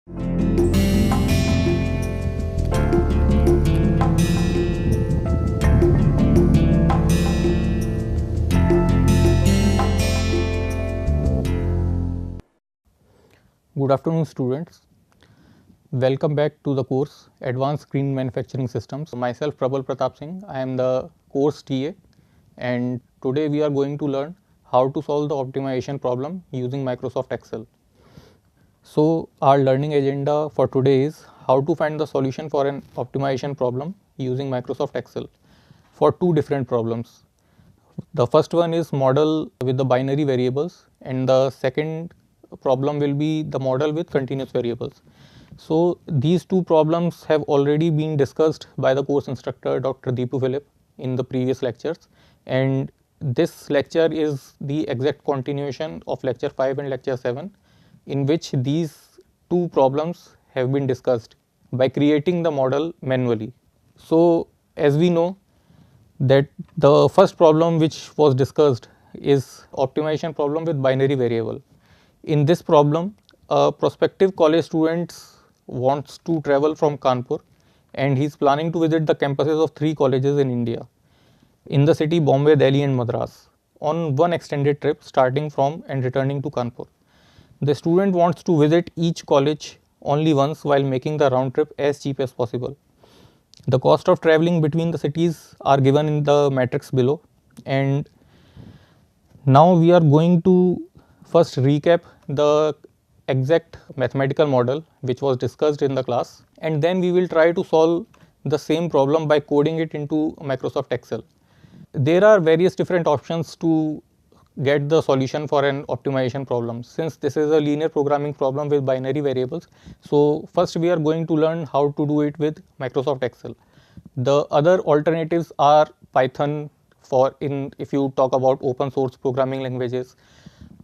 Good afternoon, students. Welcome back to the course Advanced Screen Manufacturing Systems. Myself Prabal Pratap Singh. I am the course TA, and today we are going to learn how to solve the optimization problem using Microsoft Excel. So our learning agenda for today is how to find the solution for an optimization problem using Microsoft Excel for two different problems. The first one is model with the binary variables, and the second problem will be the model with continuous variables. So these two problems have already been discussed by the course instructor Dr. Deepu Philip in the previous lectures, and this lecture is the exact continuation of lecture 5 and lecture 7, in which these two problems have been discussed by creating the model manually. So as we know that the first problem which was discussed is optimization problem with binary variable. In this problem, a prospective college student wants to travel from Kanpur, and he is planning to visit the campuses of 3 colleges in India, in the city Bombay, Delhi and Madras, on one extended trip starting from and returning to Kanpur. The student wants to visit each college only once while making the round trip as cheap as possible. The cost of traveling between the cities are given in the matrix below, and now we are going to first recap the exact mathematical model which was discussed in the class, and then we will try to solve the same problem by coding it into Microsoft Excel. There are various different options to get the solution for an optimization problem, since this is a linear programming problem with binary variables. So first we are going to learn how to do it with Microsoft Excel. The other alternatives are Python for if you talk about open source programming languages,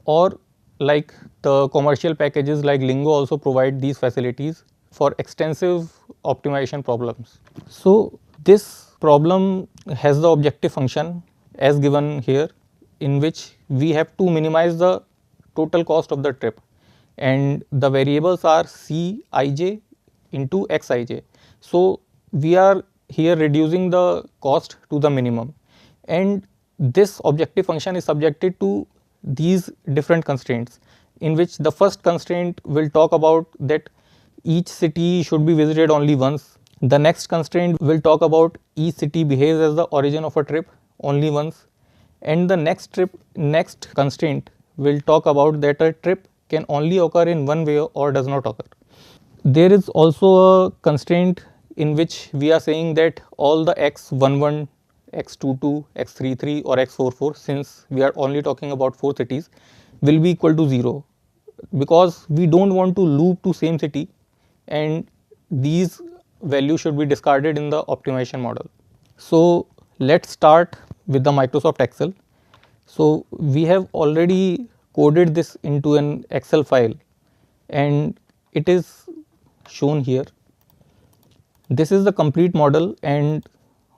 or like the commercial packages like Lingo also provide these facilities for extensive optimization problems. So this problem has the objective function as given here, in which we have to minimize the total cost of the trip, and the variables are Cij into Xij. So we are here reducing the cost to the minimum, and this objective function is subjected to these different constraints, in which the first constraint will talk about that each city should be visited only once. The next constraint will talk about each city behaves as the origin of a trip only once, and the next constraint will talk about that a trip can only occur in one way or does not occur. There is also a constraint in which we are saying that all the x11, x22, x33 or x44, since we are only talking about 4 cities, will be equal to 0, because we don't want to loop to same city, and these values should be discarded in the optimization model. So let's start with the Microsoft Excel. So we have already coded this into an Excel file, and it is shown here. This is the complete model, and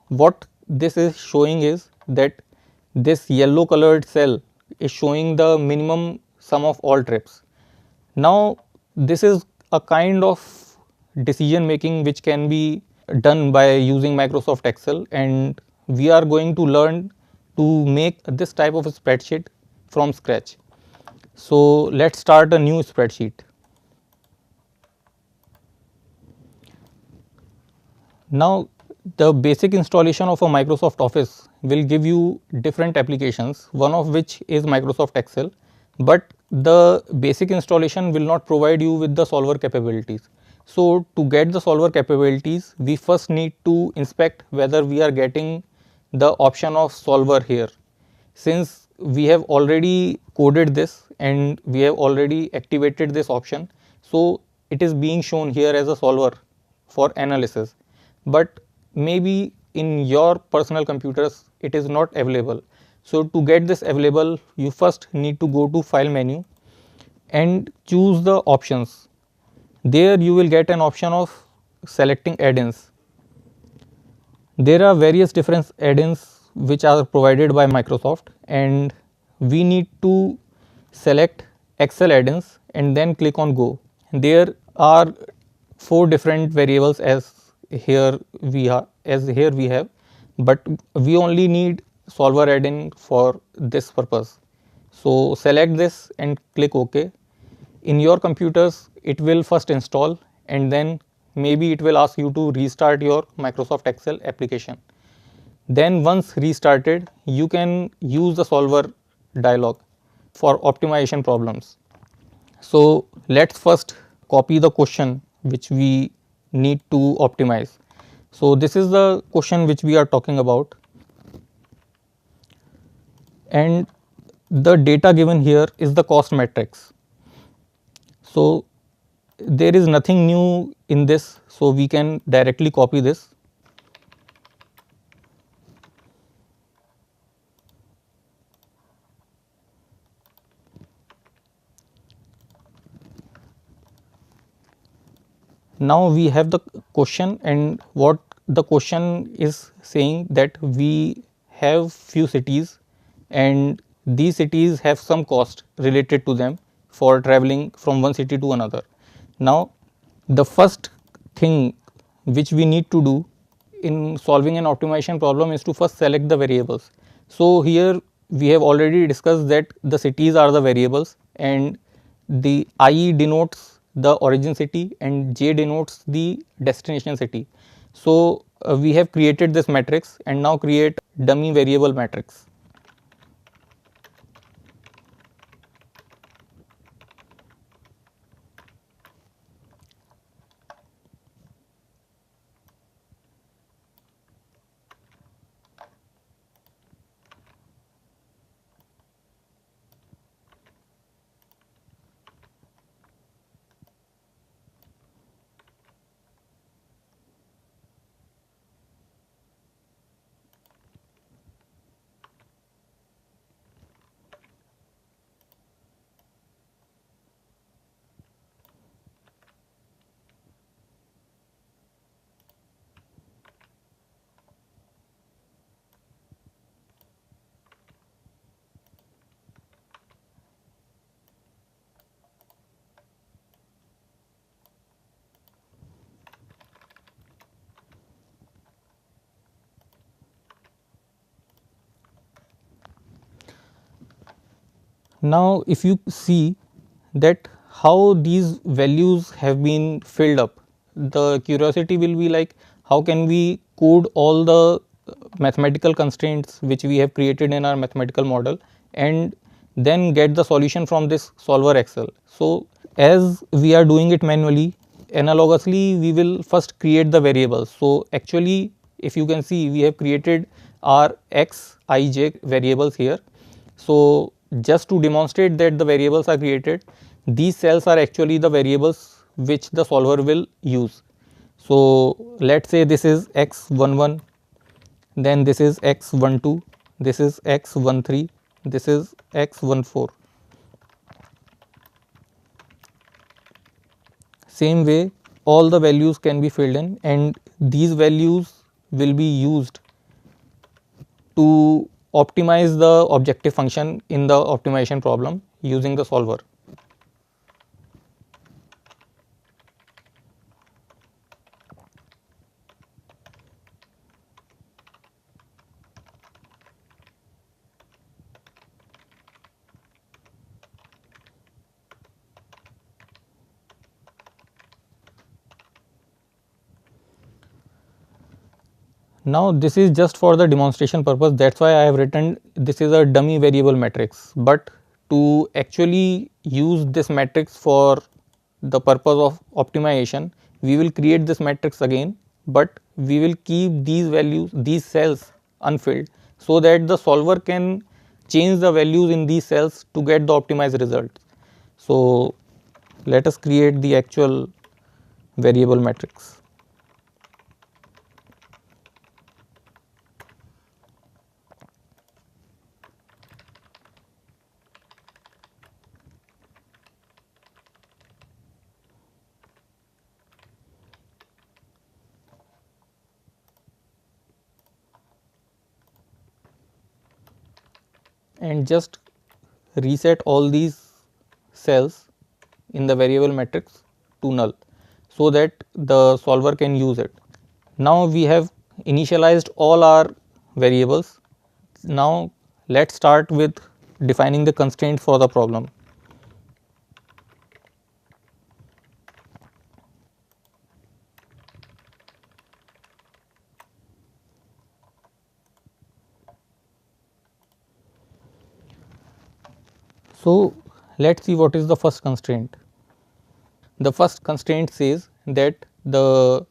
what this is showing is that this yellow colored cell is showing the minimum sum of all trips. Now this is a kind of decision making which can be done by using Microsoft Excel, and we are going to learn to make this type of a spreadsheet from scratch. So let's start a new spreadsheet. Now the basic installation of a Microsoft Office will give you different applications, one of which is Microsoft Excel, but the basic installation will not provide you with the solver capabilities. So to get the solver capabilities, we first need to inspect whether we are getting the option of solver here. Since we have already coded this and we have already activated this option, so it is being shown here as a solver for analysis, but maybe in your personal computers it is not available. So to get this available, you first need to go to file menu and choose the options. There you will get an option of selecting add-ins. There are various different add-ins which are provided by Microsoft, and we need to select Excel add-ins and then click on go. There are 4 different variables as here we have, but we only need solver add-in for this purpose. So select this and click OK. In your computers it will first install, and then maybe it will ask you to restart your Microsoft Excel application. Then once restarted, you can use the solver dialog for optimization problems. So let's first copy the question which we need to optimize. So this is the question which we are talking about, and the data given here is the cost matrix. So there is nothing new in this, so we can directly copy this. Now we have the question, and what the question is saying that we have few cities, and these cities have some cost related to them for traveling from one city to another. Now the first thing which we need to do in solving an optimization problem is to first select the variables. So here we have already discussed that the cities are the variables, and the I denotes the origin city and J denotes the destination city. So we have created this matrix, and now create dummy variable matrix. Now if you see that how these values have been filled up, the curiosity will be like, how can we code all the mathematical constraints which we have created in our mathematical model, and then get the solution from this solver Excel. So as we are doing it manually, analogously we will first create the variables. So actually if you can see, we have created our x, I, j variables here. So just to demonstrate that the variables are created, these cells are actually the variables which the solver will use. So let's say this is x11, then this is x12, this is x13, this is x14. Same way all the values can be filled in, and these values will be used to optimize the objective function in the optimization problem using the solver. Now this is just for the demonstration purpose, that is why I have written this is a dummy variable matrix, but to actually use this matrix for the purpose of optimization, we will create this matrix again, but we will keep these values, these cells unfilled, so that the solver can change the values in these cells to get the optimized results. So let us create the actual variable matrix. And just reset all these cells in the variable matrix to null. so that the solver can use it. Now we have initialized all our variables. Now let's start with defining the constraints for the problem. So let's see what is the first constraint. The first constraint says that the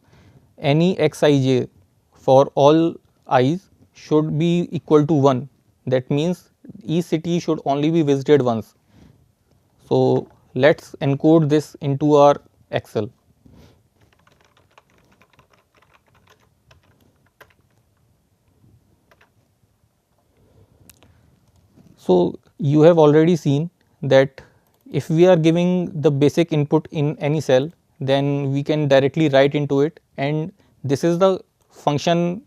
any xij for all i's should be equal to 1. That means each city should only be visited once. So let's encode this into our Excel. So you have already seen that if we are giving the basic input in any cell, then we can directly write into it, and this is the function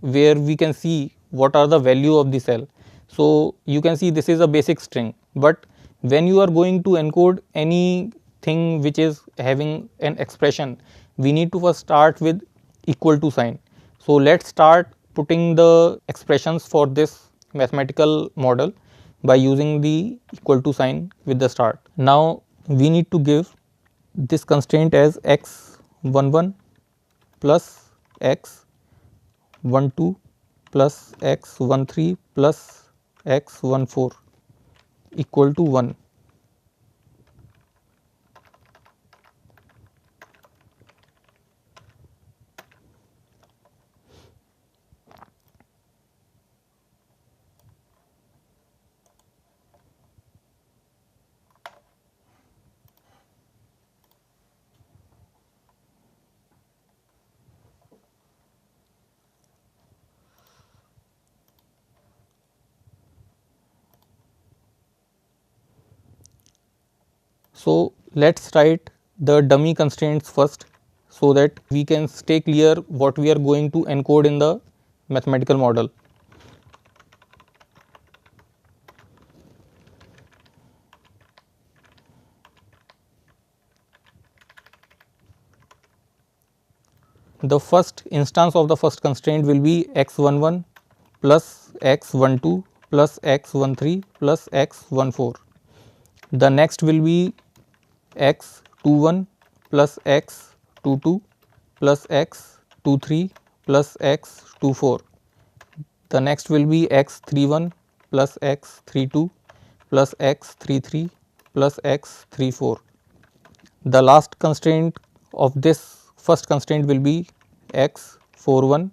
where we can see what are the value of the cell. So you can see this is a basic string, but when you are going to encode anything which is having an expression, we need to first start with equal to sign. So let's start putting the expressions for this mathematical model by using the equal to sign with the start. Now we need to give this constraint as x11 plus x12 plus x13 plus x14 equal to 1. So let's write the dummy constraints first, so that we can stay clear what we are going to encode in the mathematical model. The first instance of the first constraint will be x11 plus x12 plus x13 plus x14. The next will be x21 plus x22 plus x23 plus x24. The next will be x31 plus x32 plus x33 plus x34. The last constraint of this first constraint will be x41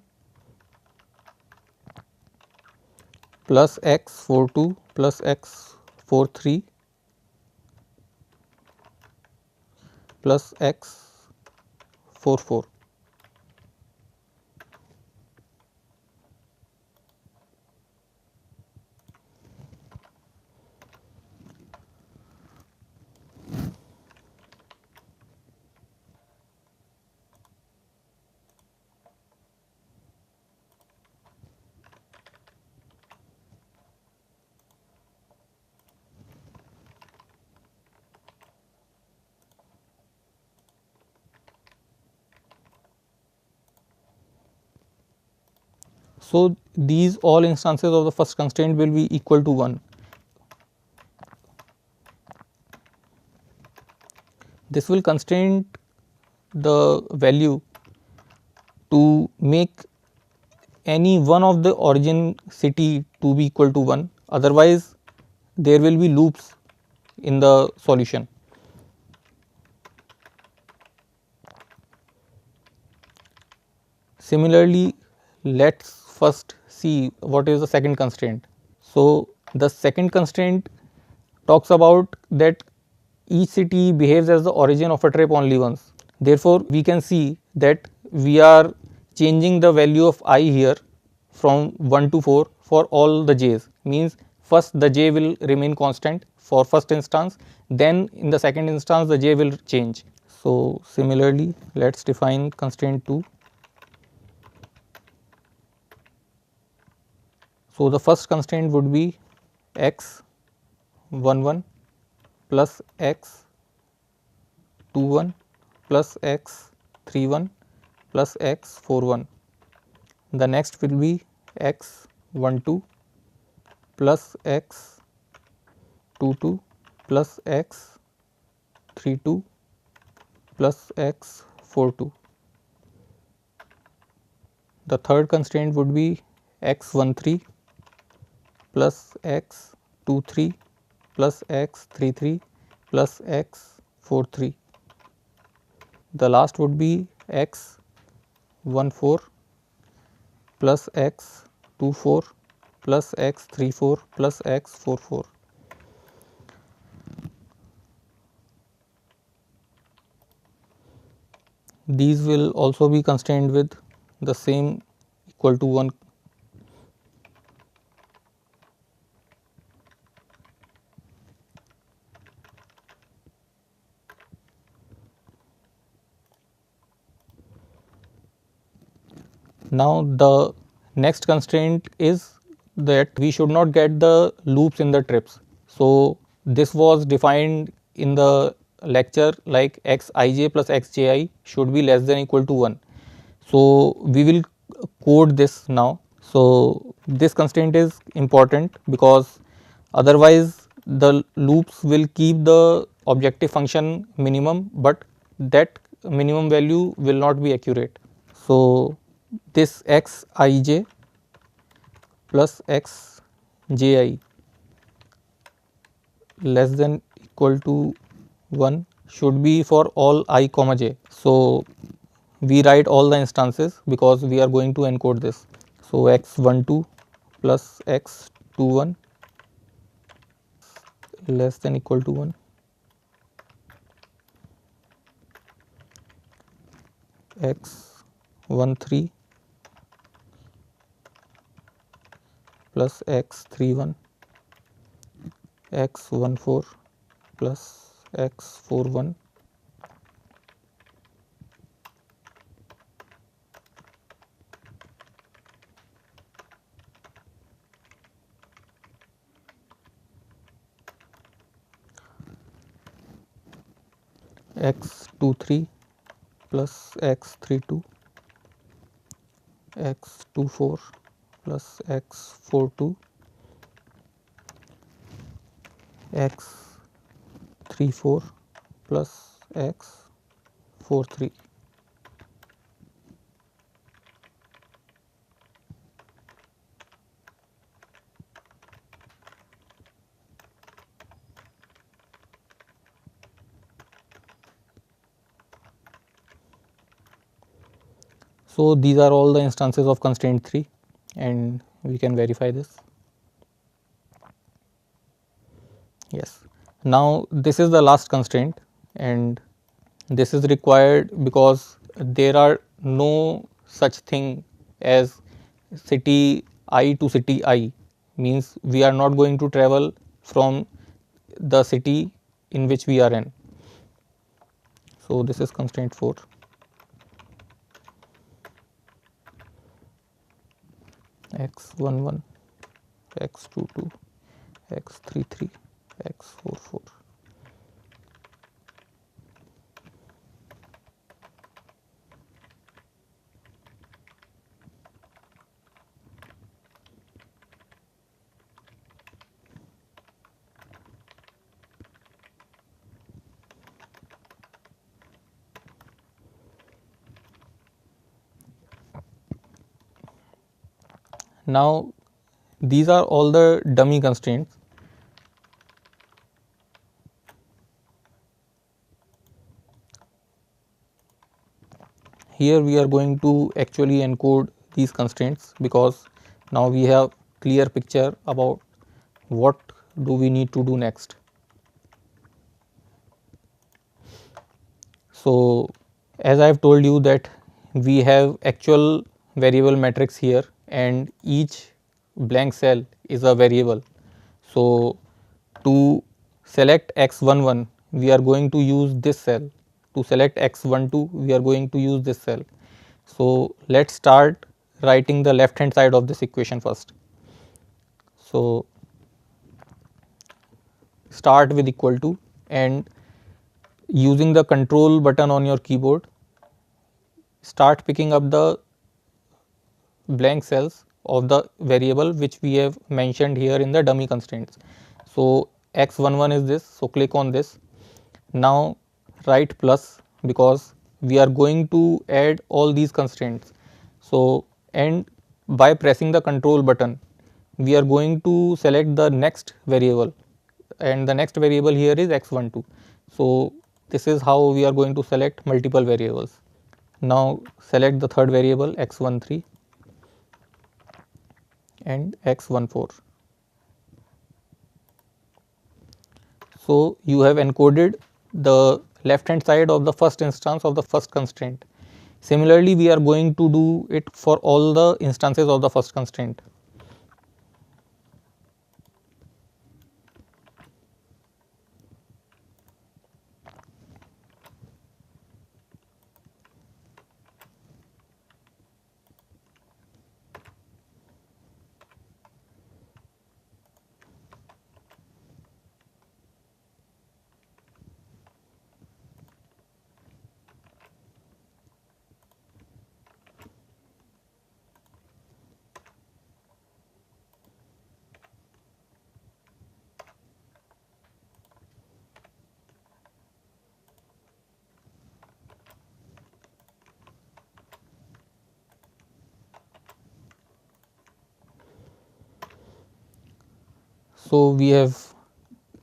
plus x42 plus x43 plus x44. So these all instances of the first constraint will be equal to 1. This will constrain the value to make any one of the origin city to be equal to 1, otherwise there will be loops in the solution. Similarly, let's first see what is the second constraint. So the second constraint talks about that each city behaves as the origin of a trip only once. Therefore, we can see that we are changing the value of I here from 1 to 4 for all the j's, means first the j will remain constant for first instance, then in the second instance the j will change. So similarly, let's define constraint 2. So the first constraint would be x11 plus x21 plus x 31 plus x 41. The next will be x 12 plus x 22 plus x 32 plus x 42. The third constraint would be x 13 plus x 23 plus x 33 plus x 43. The last would be x 14 plus x 24 plus x 34 plus x 44. These will also be constrained with the same equal to 1. Now, the next constraint is that we should not get the loops in the trips. So, this was defined in the lecture like xij plus xji should be less than equal to 1. So, we will code this now. So, this constraint is important because otherwise the loops will keep the objective function minimum, but that minimum value will not be accurate. So, this xij plus xji less than equal to 1 should be for all I comma j. So, we write all the instances because we are going to encode this. So, x12 plus x21 less than equal to 1, x13 plus x31, x14 plus x41, x23 plus x32, x24 plus x42, x34 plus x43. So, these are all the instances of constraint 3 and we can verify this. Yes. Now, this is the last constraint and this is required because there are no such thing as city I to city I, means we are not going to travel from the city in which we are in. So, this is constraint 4. x11, x22, x33, x44. Now, these are all the dummy constraints. Here we are going to actually encode these constraints because now we have clear picture about what do we need to do next. So, as I have told you that we have actual variable matrix here and each blank cell is a variable. So, to select x11 we are going to use this cell, to select x12 we are going to use this cell. So, let us start writing the left hand side of this equation first. So, start with equal to and using the control button on your keyboard, start picking up the blank cells of the variable which we have mentioned here in the dummy constraints. So x11 is this, so click on this. Now write plus, because we are going to add all these constraints. So, and by pressing the control button, we are going to select the next variable, and the next variable here is x12. So this is how we are going to select multiple variables. Now select the third variable x13 and x14. So you have encoded the left hand side of the first instance of the first constraint. Similarly, we are going to do it for all the instances of the first constraint. So we have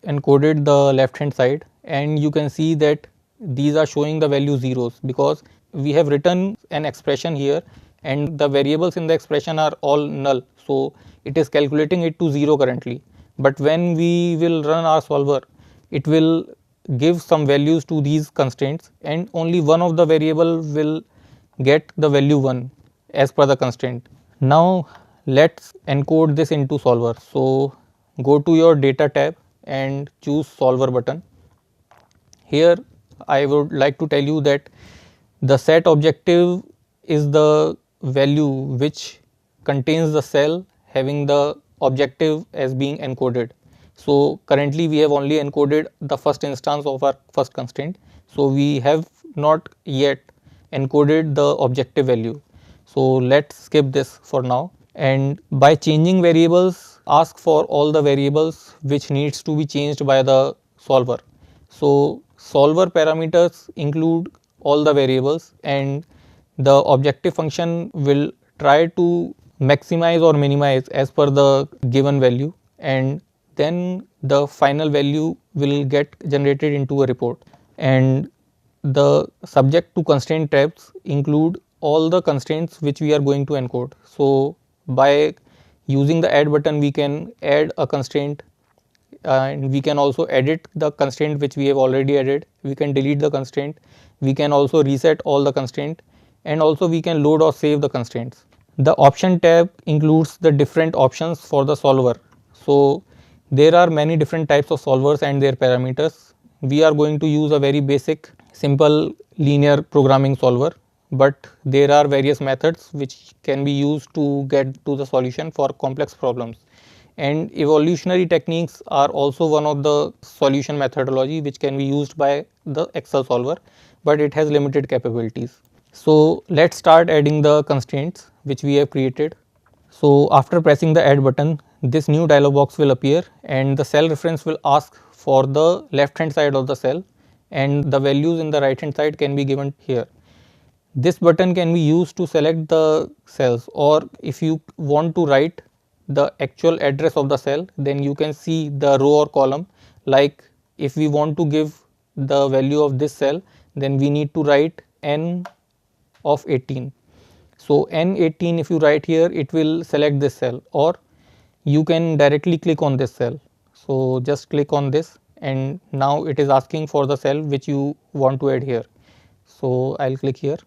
encoded the left hand side, and you can see that these are showing the value zeros, because we have written an expression here and the variables in the expression are all null. So it is calculating it to 0 currently, but when we will run our solver, it will give some values to these constraints, and only one of the variable will get the value 1 as per the constraint. Now let's encode this into solver. So go to your data tab and choose solver button. Here I would like to tell you that the set objective is the value which contains the cell having the objective as being encoded. So currently we have only encoded the first instance of our first constraint. So we have not yet encoded the objective value. So let's skip this for now, and by changing variables, ask for all the variables which needs to be changed by the solver. So solver parameters include all the variables, and the objective function will try to maximize or minimize as per the given value, and then the final value will get generated into a report. And the subject to constraint tabs include all the constraints which we are going to encode. So by using the add button, we can add a constraint, and we can also edit the constraint which we have already added. We can delete the constraint, we can also reset all the constraint, and also we can load or save the constraints. The option tab includes the different options for the solver. So there are many different types of solvers and their parameters. We are going to use a very basic simple linear programming solver, but there are various methods which can be used to get to the solution for complex problems. And evolutionary techniques are also one of the solution methodology which can be used by the Excel solver, but it has limited capabilities. So let's start adding the constraints which we have created. So after pressing the add button, this new dialog box will appear, and the cell reference will ask for the left hand side of the cell, and the values in the right hand side can be given here. This button can be used to select the cells, or if you want to write the actual address of the cell, then you can see the row or column. Like if we want to give the value of this cell, then we need to write n of 18. So N18, if you write here, it will select this cell, or you can directly click on this cell. So just click on this, and now it is asking for the cell which you want to add here. So I'll click here,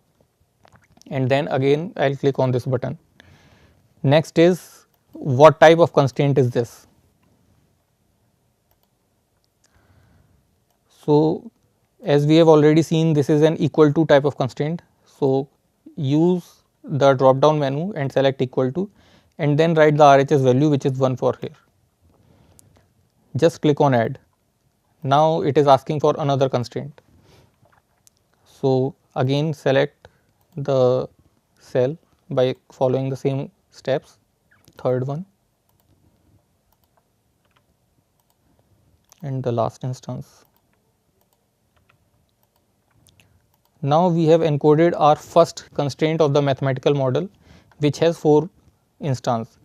and then again I'll click on this button. Next is, what type of constraint is this? So as we have already seen, this is an equal to type of constraint. So use the drop down menu and select equal to, and then write the RHS value which is 1 for here. Just click on add. Now it is asking for another constraint. So again select the cell by following the same steps, third one and the last instance. Now we have encoded our first constraint of the mathematical model, which has 4 instances,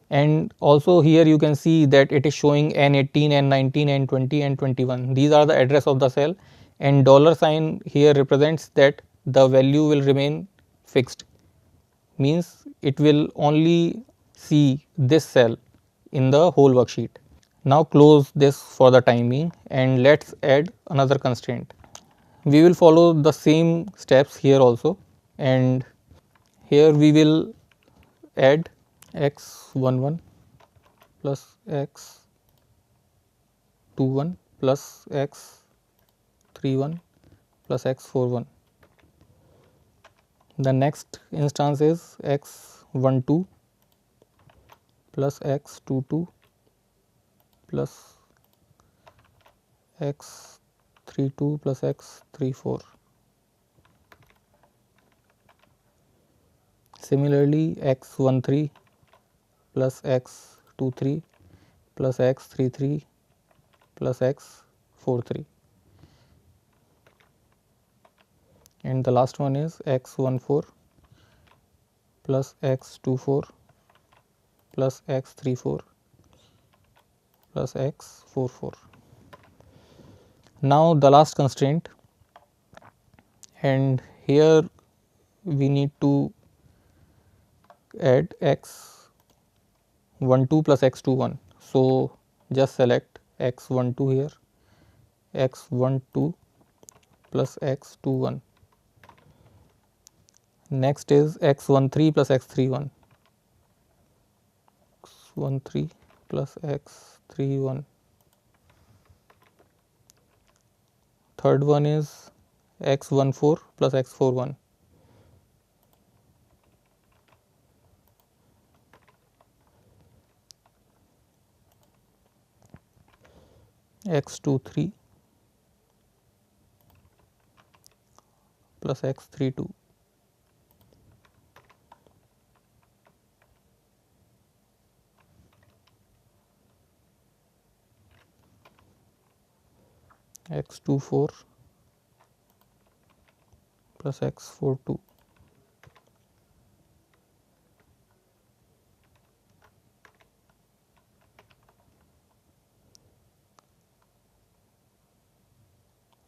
and also here you can see that it is showing N18, N19, N20 and 21. These are the address of the cell, and dollar sign here represents that the value will remain fixed, means it will only see this cell in the whole worksheet. Now close this for the time being and let's add another constraint. We will follow the same steps here also, and here we will add x11 plus x21 plus x31 plus x41. The next instance is x12 plus x22 plus x32 plus x34. Similarly, x13 plus x23 plus x33 plus x43, and the last one is x14 plus x24 plus x34 plus x44. Now the last constraint, and here we need to add x12 plus x21. So just select x12 here, x12 plus x21. Next is x13 plus x31, x13 plus x31. Third one is x14 plus x41. x23 plus x32. x24 plus x42.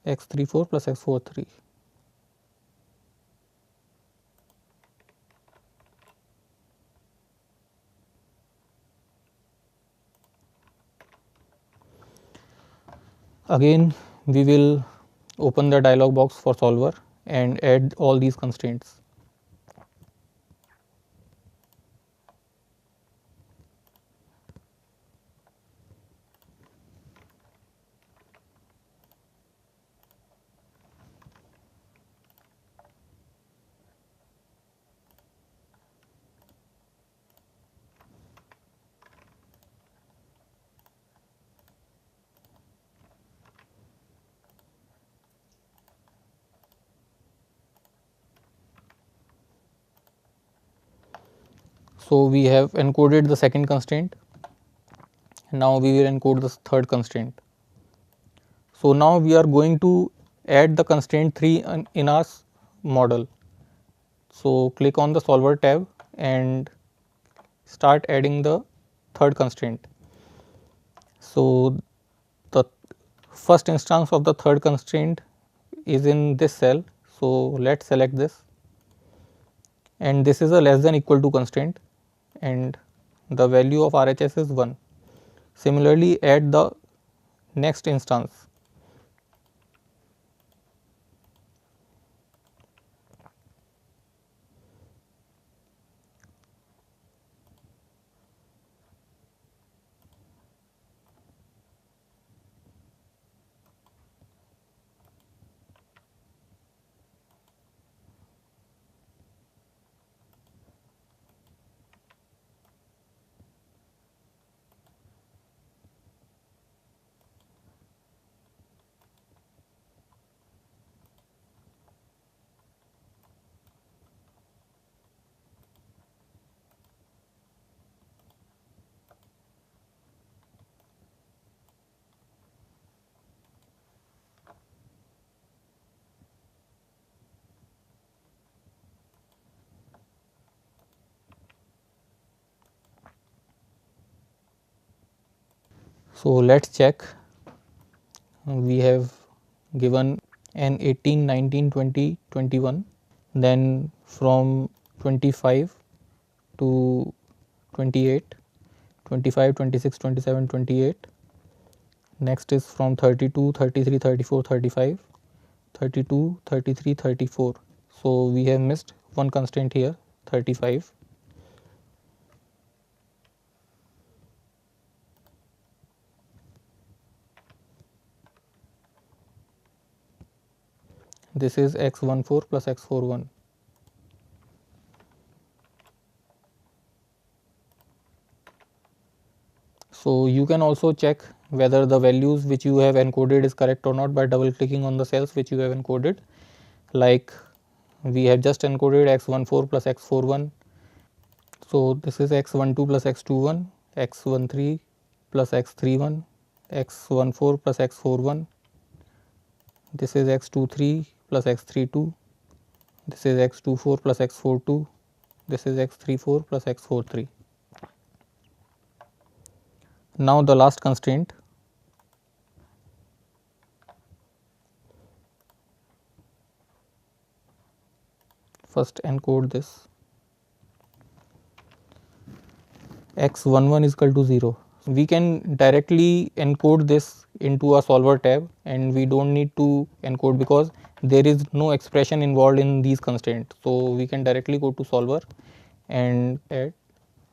x34 plus x43. Again we will open the dialog box for solver and add all these constraints. So we have encoded the second constraint. Now we will encode the third constraint. So now we are going to add the constraint 3 in our model. So click on the solver tab and start adding the third constraint. So the first instance of the third constraint is in this cell. So let's select this, and this is a less than equal to constraint, and the value of RHS is 1. Similarly, add the next instance. So let's check. We have given an 18, 19, 20, 21, then from 25 to 28, 25, 26, 27, 28. Next is from 32, 33, 34, 35, 32, 33, 34. So we have missed one constraint here, 35. This is x14 plus x41. So you can also check whether the values which you have encoded is correct or not by double clicking on the cells which you have encoded. Like we have just encoded x14 plus x41. So this is x12 plus x21, x13 plus x31, x14 plus x41. This is x23 plus x32. This is x24 plus x42. This is x34 plus x43. Now the last constraint. First encode this. x11 is equal to 0. We can directly encode this into a solver tab, and we don't need to encode because there is no expression involved in these constraints. So we can directly go to solver and add.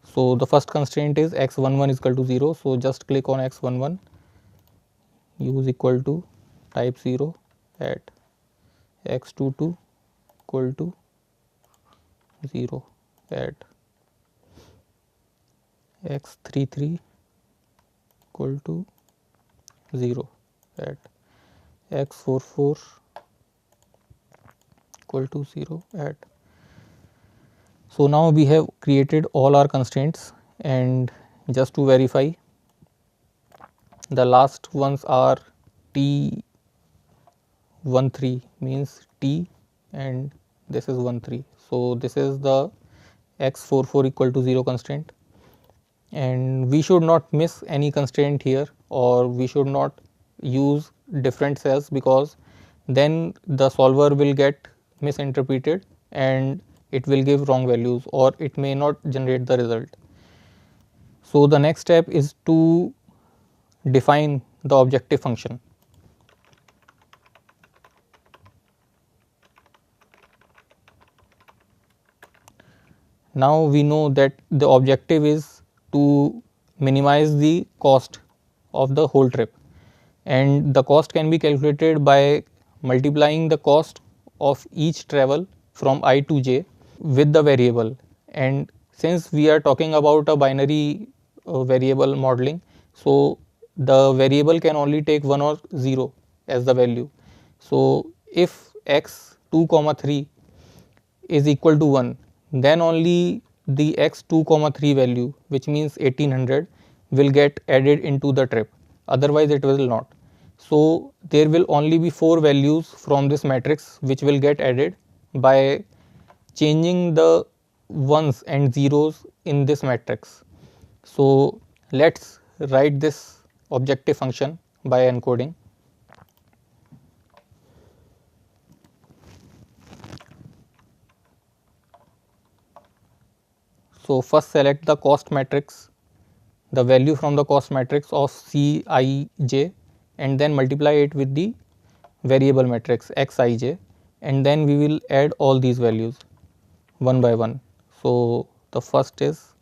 So the first constraint is x11 is equal to 0. So just click on x11, use equal to, type 0, add x22 equal to 0, add x33 equal to 0, add x44 equal to 0, add. So now we have created all our constraints, and just to verify, the last ones are t13 means t, and this is 13. So this is the x44 equal to 0 constraint, and we should not miss any constraint here, or we should not use different cells, because then the solver will get misinterpreted and it will give wrong values, or it may not generate the result. So the next step is to define the objective function. Now we know that the objective is to minimize the cost of the whole trip, and the cost can be calculated by multiplying the cost of each travel from I to j with the variable. And since we are talking about a binary variable modeling, so the variable can only take 1 or 0 as the value. So if x2 comma 3 is equal to 1, then only the x2 comma 3 value, which means 1800, will get added into the trip, otherwise it will not. So there will only be 4 values from this matrix which will get added by changing the ones and zeros in this matrix. So let's write this objective function by encoding. So first select the cost matrix, the value from the cost matrix of Cij, and then multiply it with the variable matrix Xij, and then we will add all these values one by one. So the first is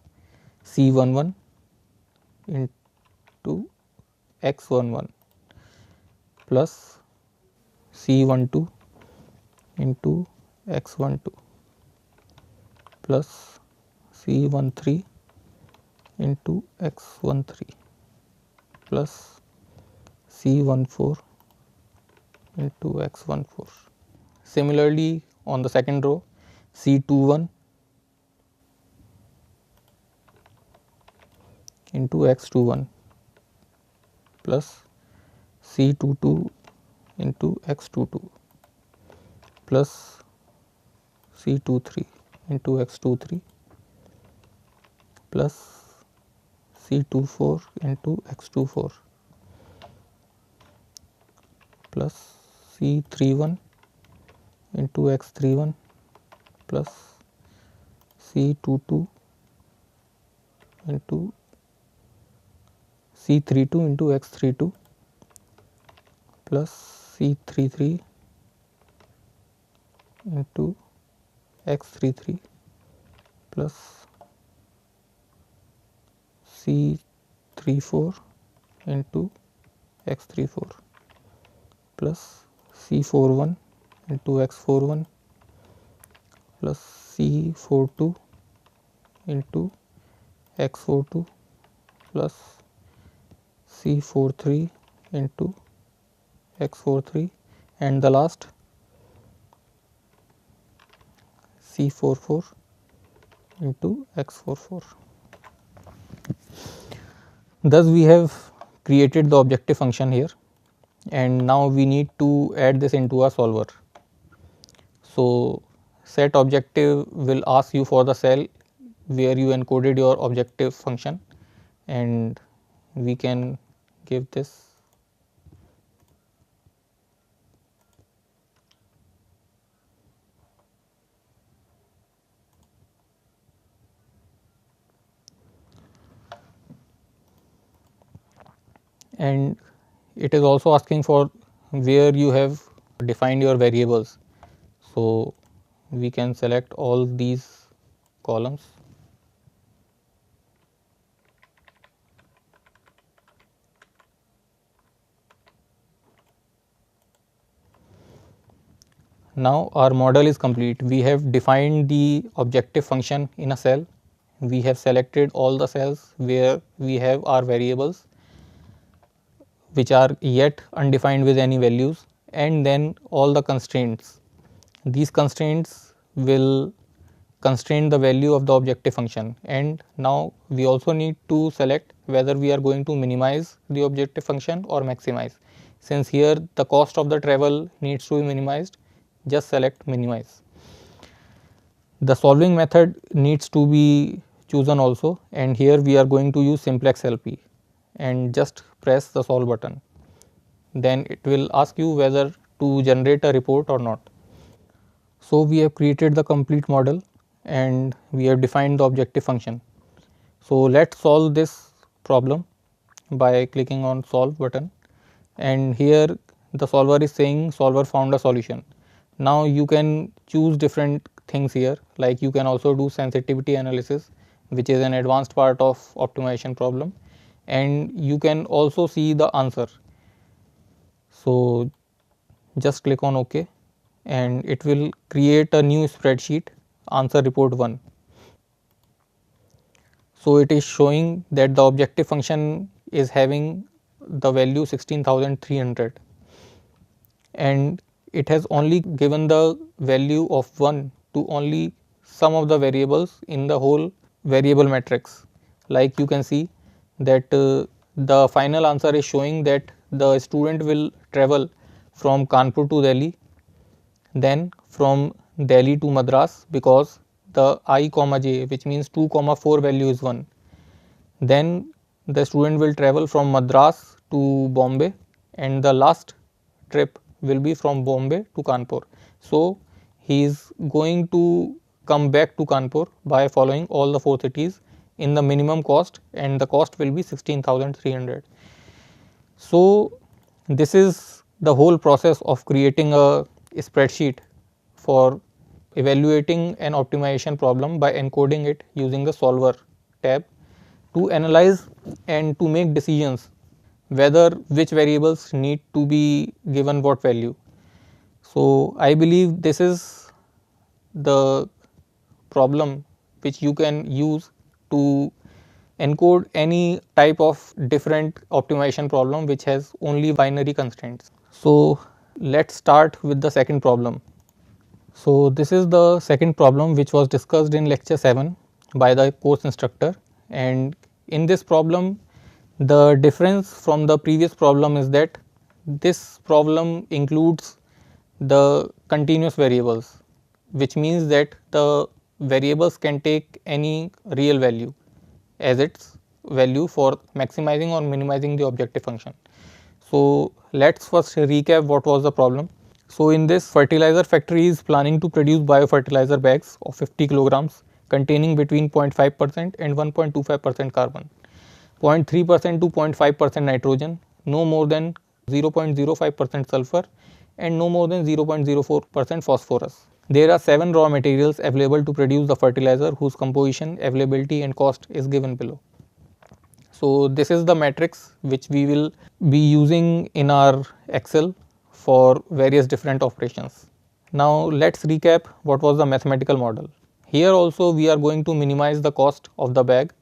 C11 into X11 plus C12 into X12 plus C13 into X13 plus C14 into X14. Similarly, on the second row, C21 into X21 plus C22 into X22 plus C23 into X23 plus C24 into X24 plus C31 into x31 plus C22 into C32 into x32 plus C33 into x33 plus C34 into x34 plus C41 into x41 plus C42 into x42 plus C43 into x43 and the last C44 into x44. Thus we have created the objective function here, and now we need to add this into a solver. So set objective will ask you for the cell where you encoded your objective function, and we can give this. And it is also asking for where you have defined your variables. So we can select all these columns. Now our model is complete. We have defined the objective function in a cell. We have selected all the cells where we have our variables which are yet undefined with any values, and then all the constraints. These constraints will constrain the value of the objective function, and now we also need to select whether we are going to minimize the objective function or maximize. Since here the cost of the travel needs to be minimized, just select minimize. The solving method needs to be chosen also, and here we are going to use simplex LP and just press the solve button. Then it will ask you whether to generate a report or not. So we have created the complete model and we have defined the objective function. So let's solve this problem by clicking on solve button, and here the solver is saying solver found a solution. Now you can choose different things here, like you can also do sensitivity analysis, which is an advanced part of optimization problem, and you can also see the answer. So just click on OK, and it will create a new spreadsheet, answer report 1. So it is showing that the objective function is having the value 16,300, and it has only given the value of 1 to only some of the variables in the whole variable matrix. Like you can see that the final answer is showing that the student will travel from Kanpur to Delhi, then from Delhi to Madras, because the I comma j, which means 2 comma 4 value is 1. Then the student will travel from Madras to Bombay, and the last trip will be from Bombay to Kanpur. So he is going to come back to Kanpur by following all the 4 cities in the minimum cost, and the cost will be 16,300. So this is the whole process of creating a spreadsheet for evaluating an optimization problem by encoding it using the solver tab to analyze and to make decisions whether which variables need to be given what value. So I believe this is the problem which you can use to encode any type of different optimization problem which has only binary constraints. So let's start with the second problem. So this is the second problem which was discussed in lecture 7 by the course instructor, and in this problem the difference from the previous problem is that this problem includes the continuous variables, which means that the variables can take any real value as its value for maximizing or minimizing the objective function. So let's first recap what was the problem. So in this, fertilizer factory is planning to produce biofertilizer bags of 50 kilograms containing between 0.5% and 1.25% carbon, 0.3% to 0.5% nitrogen, no more than 0.05% sulfur, and no more than 0.04% phosphorus. There are 7 raw materials available to produce the fertilizer whose composition, availability and cost is given below. So this is the matrix which we will be using in our Excel for various different operations. Now let's recap what was the mathematical model. Here also we are going to minimize the cost of the bag,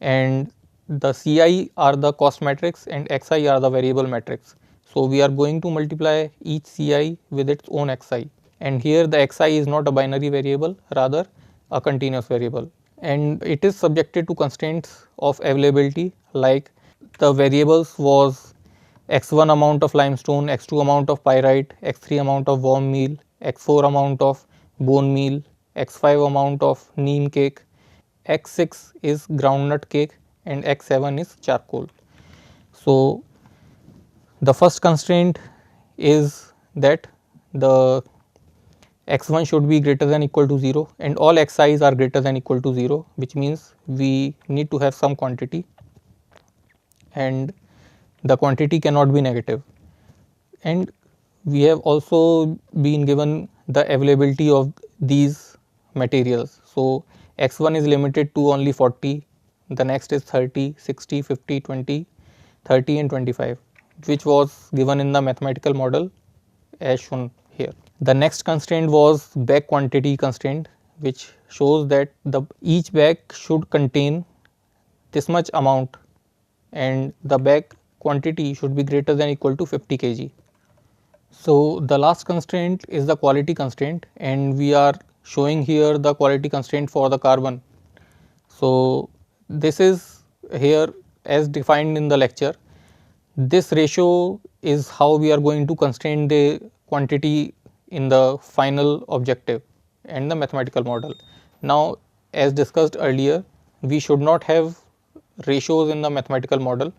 and the Ci are the cost matrix and Xi are the variable matrix. So we are going to multiply each Ci with its own Xi, and here the Xi is not a binary variable, rather a continuous variable, and it is subjected to constraints of availability, like the variables was x1 amount of limestone, x2 amount of pyrite, x3 amount of worm meal, x4 amount of bone meal, x5 amount of neem cake, x6 is groundnut cake, and x7 is charcoal. So the first constraint is that the x1 should be greater than equal to 0 and all xi's are greater than equal to 0, which means we need to have some quantity and the quantity cannot be negative. And we have also been given the availability of these materials. So x1 is limited to only 40, the next is 30, 60, 50, 20, 30 and 25, which was given in the mathematical model as shown here. The next constraint was bag quantity constraint, which shows that the each bag should contain this much amount and the bag quantity should be greater than equal to 50 kg. So the last constraint is the quality constraint, and we are showing here the quality constraint for the carbon. So this is here as defined in the lecture. This ratio is how we are going to constrain the quantity in the final objective and the mathematical model. Now as discussed earlier, we should not have ratios in the mathematical model.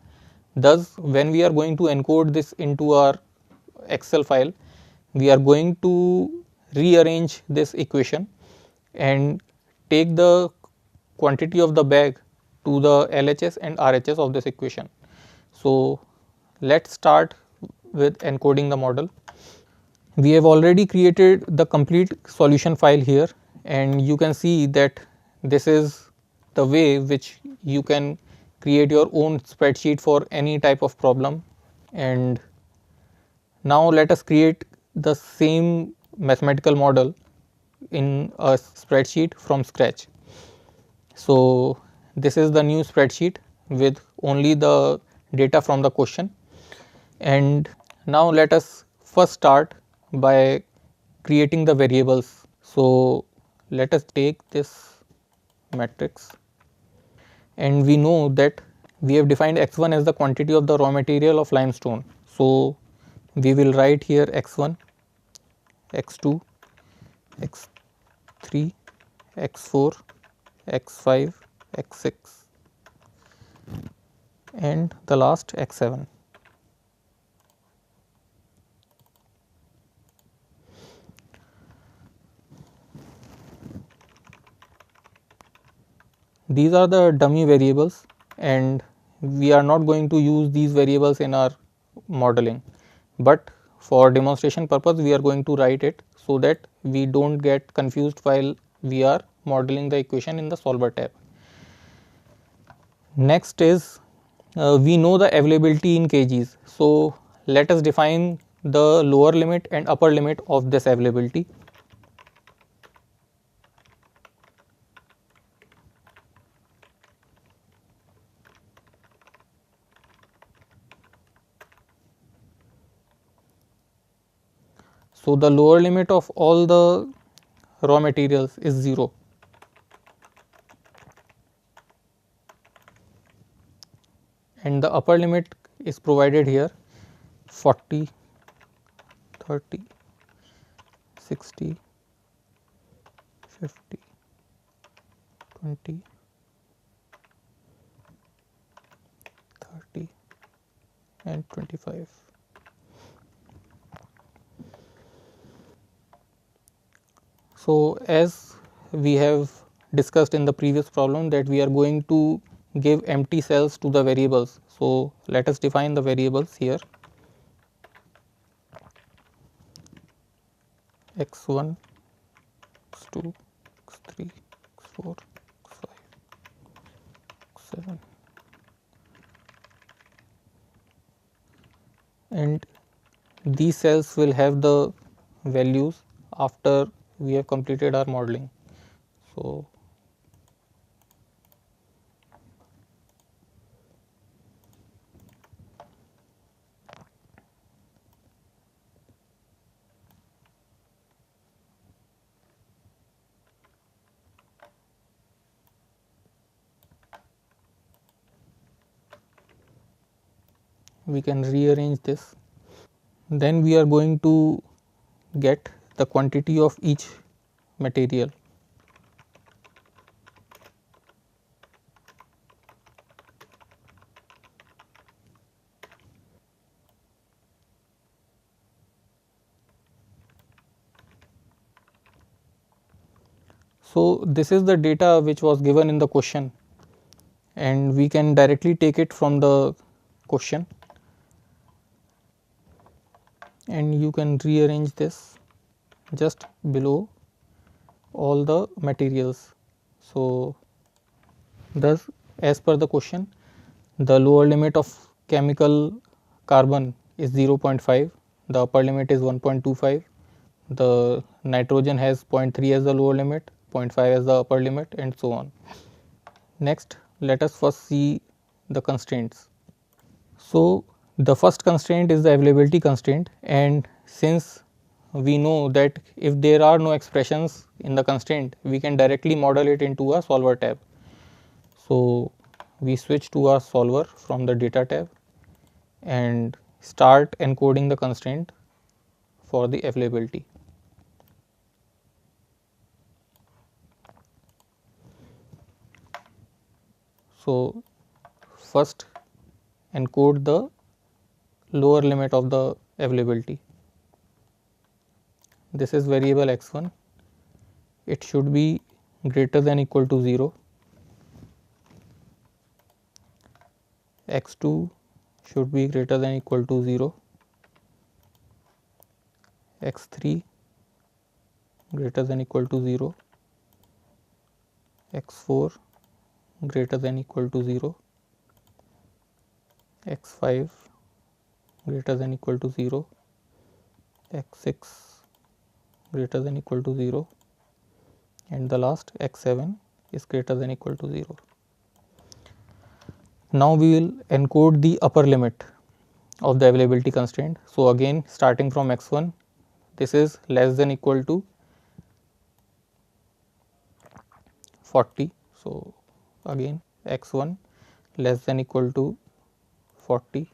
Thus when we are going to encode this into our Excel file, we are going to rearrange this equation and take the quantity of the bag to the LHS and RHS of this equation. So let's start with encoding the model. We have already created the complete solution file here, and you can see that this is the way which you can create your own spreadsheet for any type of problem. And now let us create the same mathematical model in a spreadsheet from scratch. So this is the new spreadsheet with only the data from the question, and now let us first start by creating the variables. So let us take this matrix, and we know that we have defined x1 as the quantity of the raw material of limestone. So we will write here x1, x2, x3, x4, x5, x6 and the last x7. These are the dummy variables, and we are not going to use these variables in our modeling, but for demonstration purpose we are going to write it so that we do not get confused while we are modeling the equation in the solver tab. Next is we know the availability in kgs. So let us define the lower limit and upper limit of this availability. So the lower limit of all the raw materials is 0, and the upper limit is provided here 40, 30, 60, 50, 20, 30 and 25. So, as we have discussed in the previous problem that we are going to give empty cells to the variables. So, let us define the variables here x1, x2, x3, x4, x5, x7, and these cells will have the values after we have completed our modeling. So, we can rearrange this. Then we are going to get the quantity of each material. So, this is the data which was given in the question, and we can directly take it from the question, and you can rearrange this just below all the materials. So, thus as per the question, the lower limit of chemical carbon is 0.5, the upper limit is 1.25, the nitrogen has 0.3 as the lower limit, 0.5 as the upper limit, and so on. Next, let us first see the constraints. So, the first constraint is the availability constraint, and since we know that if there are no expressions in the constraint, we can directly model it into a solver tab. So, we switch to our solver from the data tab and start encoding the constraint for the availability. So, first encode the lower limit of the availability. This is variable x1, it should be greater than equal to 0, x2 should be greater than equal to 0, x3 greater than equal to 0, x4 greater than equal to 0, x5 greater than equal to 0, x6 greater than equal to 0, and the last x7 is greater than equal to 0. Now, we will encode the upper limit of the availability constraint. So, again starting from x1, this is less than equal to 40. So, again x1 less than equal to 40,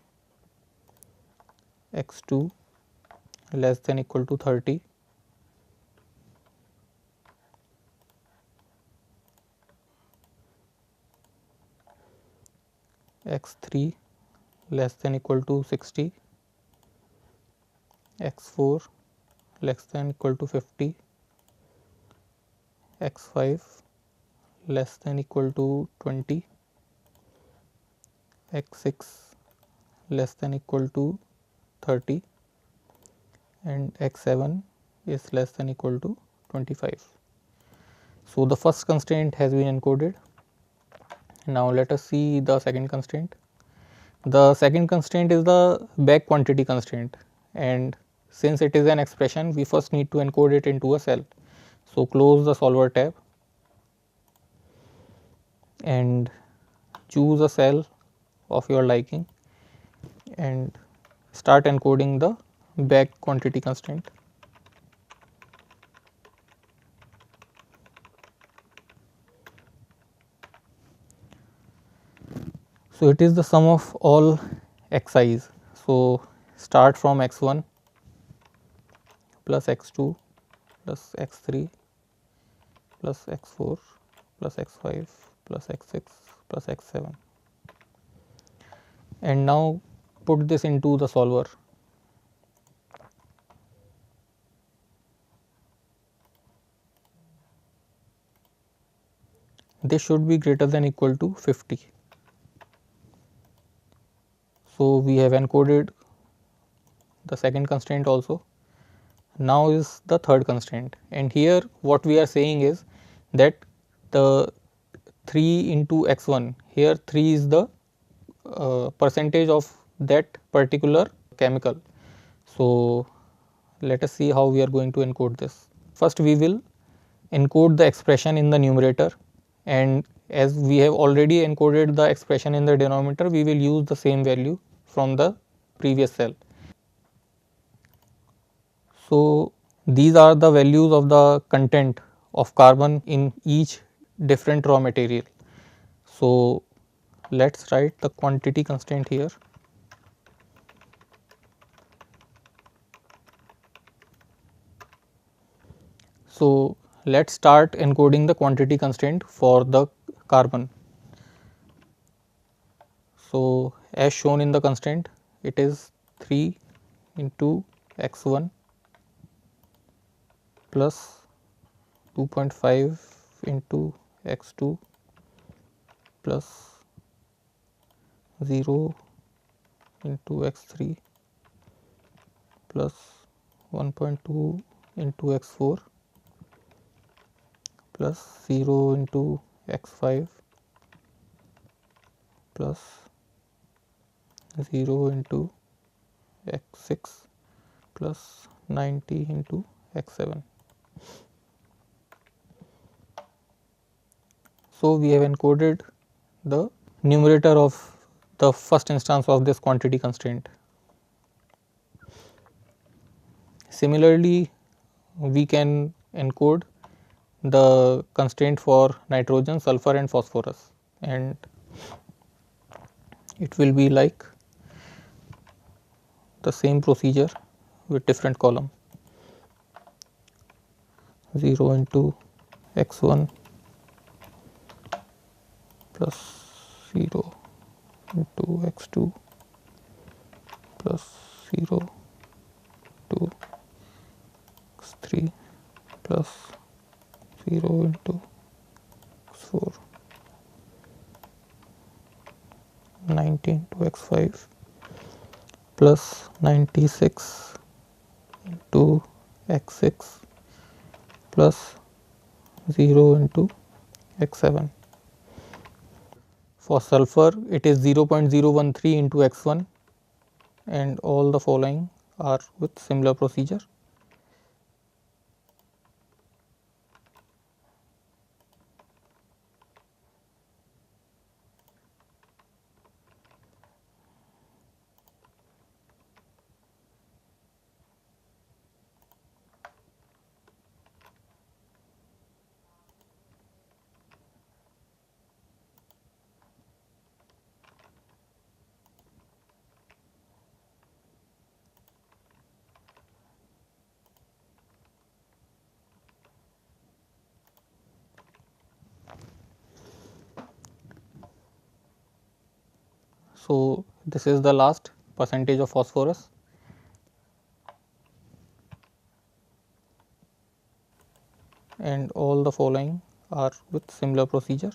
x2 less than equal to 30, x3 less than equal to 60, x4 less than equal to 50, x5 less than equal to 20, x6 less than equal to 30, and x7 is less than equal to 25. So, the first constraint has been encoded. Now, let us see the second constraint. The second constraint is the bag quantity constraint, and since it is an expression, we first need to encode it into a cell. So, close the solver tab and choose a cell of your liking and start encoding the bag quantity constraint. So, it is the sum of all xi's. So, start from x1 plus x2 plus x3 plus x4 plus x5 plus x6 plus x7, and now put this into the solver. this should be greater than equal to 50. So, we have encoded the second constraint also. Now is the third constraint, and here what we are saying is that the 3 into x1, here 3 is the percentage of that particular chemical. So, let us see how we are going to encode this. First we will encode the expression in the numerator, and as we have already encoded the expression in the denominator, we will use the same value from the previous cell. So, these are the values of the content of carbon in each different raw material. So, let us write the quantity constraint here. So, let us start encoding the quantity constraint for the carbon. So, as shown in the constraint, it is 3 into x1 plus 2.5 into x2 plus 0 into x3 plus 1.2 into x4 plus 0 into x5 plus 0 into x6 plus 90 into x7. So, we have encoded the numerator of the first instance of this quantity constraint. Similarly, we can encode the constraint for nitrogen, sulfur and phosphorus, and it will be like the same procedure with different column. 0 into x1 plus 0 into x2 plus 0 to x3 plus 0 into x4 19 to x5 plus 96 into x6 plus 0 into x7. For sulfur, it is 0.013 into x1, and all the following are with similar procedure. So, this is the last percentage of phosphorus, and all the following are with similar procedure.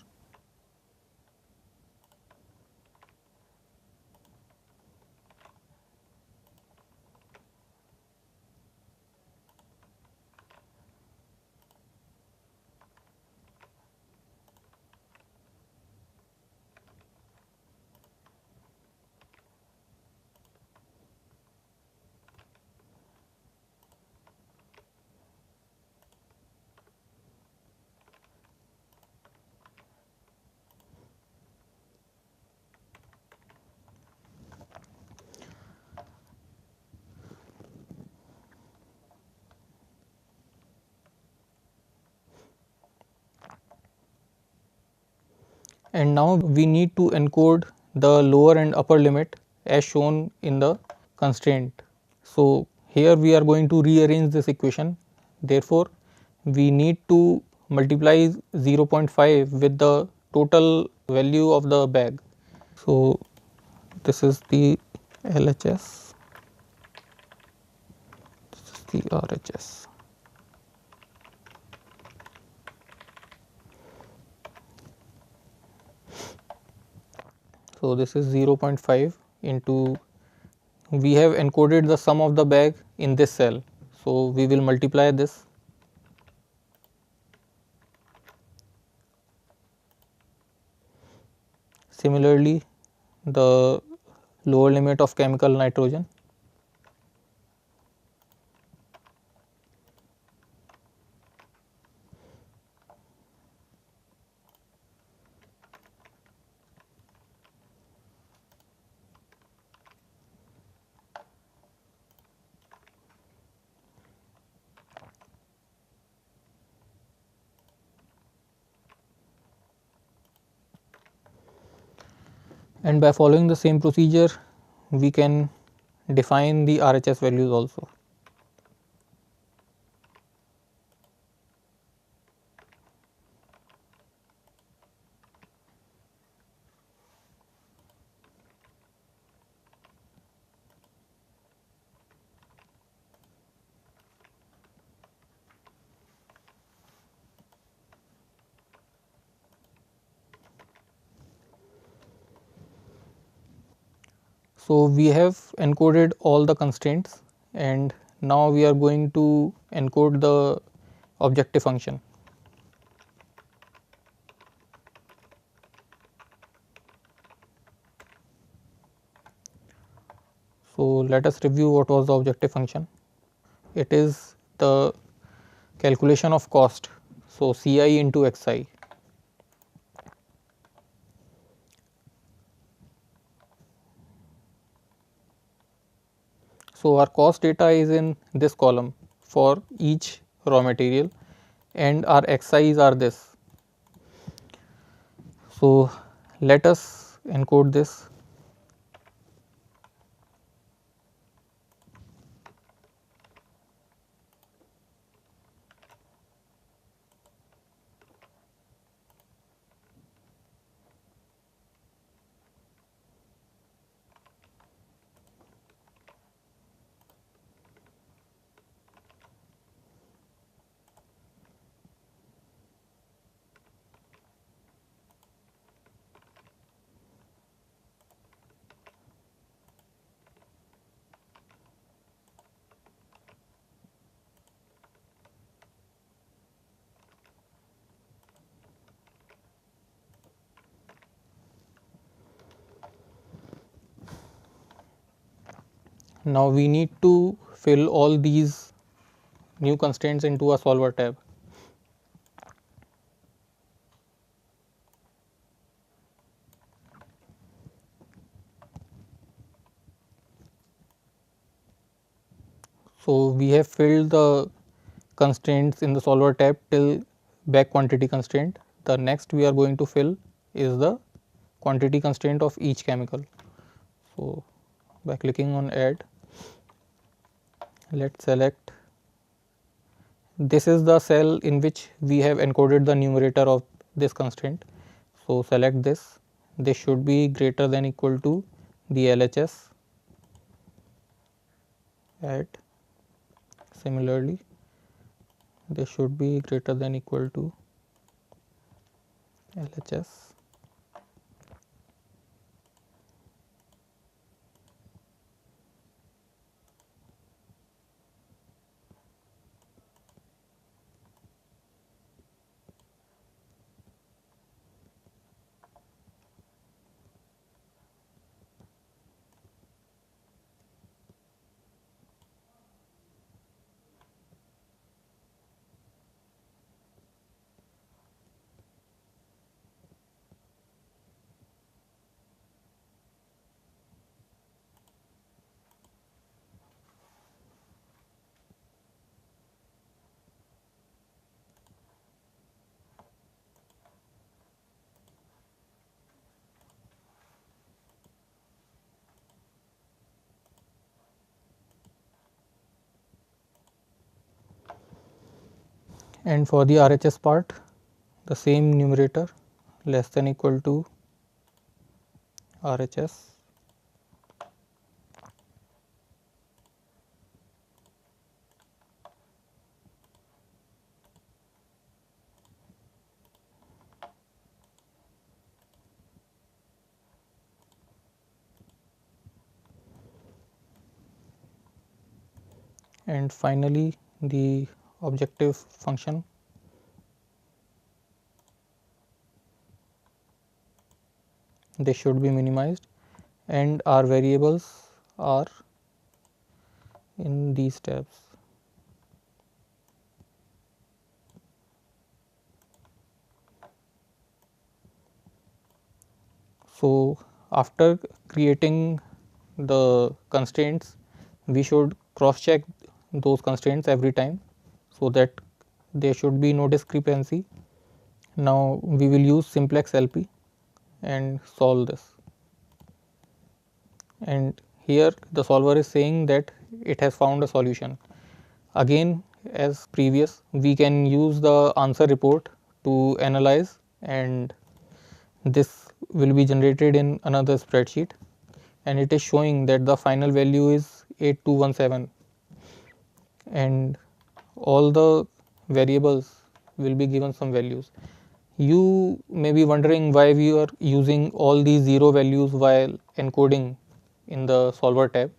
And now we need to encode the lower and upper limit as shown in the constraint. So, here we are going to rearrange this equation. Therefore, we need to multiply 0.5 with the total value of the bag. So, this is the LHS, this is the RHS. So this is 0.5 into, we have encoded the sum of the bag in this cell. So we will multiply this. Similarly, the lower limit of chemical nitrogen. And by following the same procedure, we can define the RHS values also. So we have encoded all the constraints, and now we are going to encode the objective function. So let us review what was the objective function. It is the calculation of cost, so Ci into Xi. So our cost data is in this column for each raw material, and our Xi's are this. So let us encode this. Now we need to fill all these new constraints into a solver tab. So we have filled the constraints in the solver tab till bag quantity constraint. The next we are going to fill is the quantity constraint of each chemical. So by clicking on add, let's select, this is the cell in which we have encoded the numerator of this constraint. So select this, this should be greater than equal to the LHS, add. Similarly, this should be greater than equal to LHS. And for the RHS part, the same numerator less than equal to RHS. and finally the objective function. They should be minimized, and our variables are in these tabs. So, after creating the constraints, we should cross check those constraints every time, so that there should be no discrepancy. Now, we will use simplex LP and solve this, and here the solver is saying that it has found a solution. Again, as previous, we can use the answer report to analyze, and this will be generated in another spreadsheet, and it is showing that the final value is 8217, and all the variables will be given some values. You may be wondering why we are using all these 0 values while encoding in the solver tab,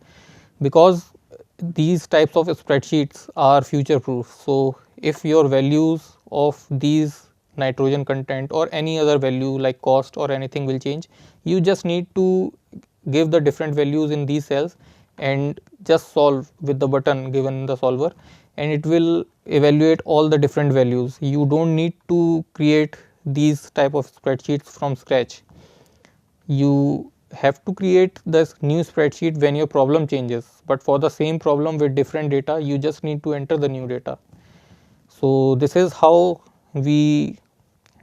because these types of spreadsheets are future proof. So, if your values of these nitrogen content or any other value like cost or anything will change, you just need to give the different values in these cells and just solve with the button given in the solver, and it will evaluate all the different values. You don't need to create these type of spreadsheets from scratch. You have to create this new spreadsheet when your problem changes, but for the same problem with different data, you just need to enter the new data. So, this is how we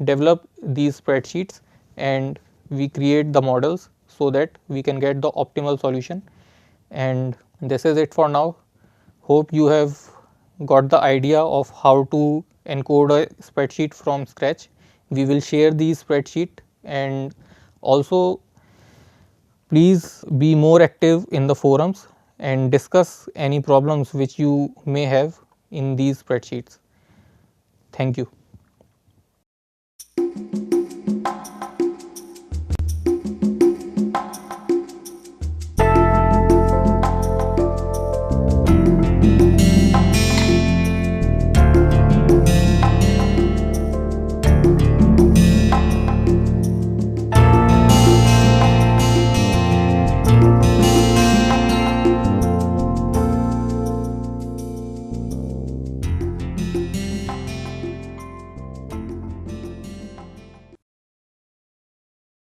develop these spreadsheets, and we create the models so that we can get the optimal solution. And this is it for now. Hope you have got the idea of how to encode a spreadsheet from scratch. We will share these spreadsheet, and also please be more active in the forums and discuss any problems which you may have in these spreadsheets. Thank you.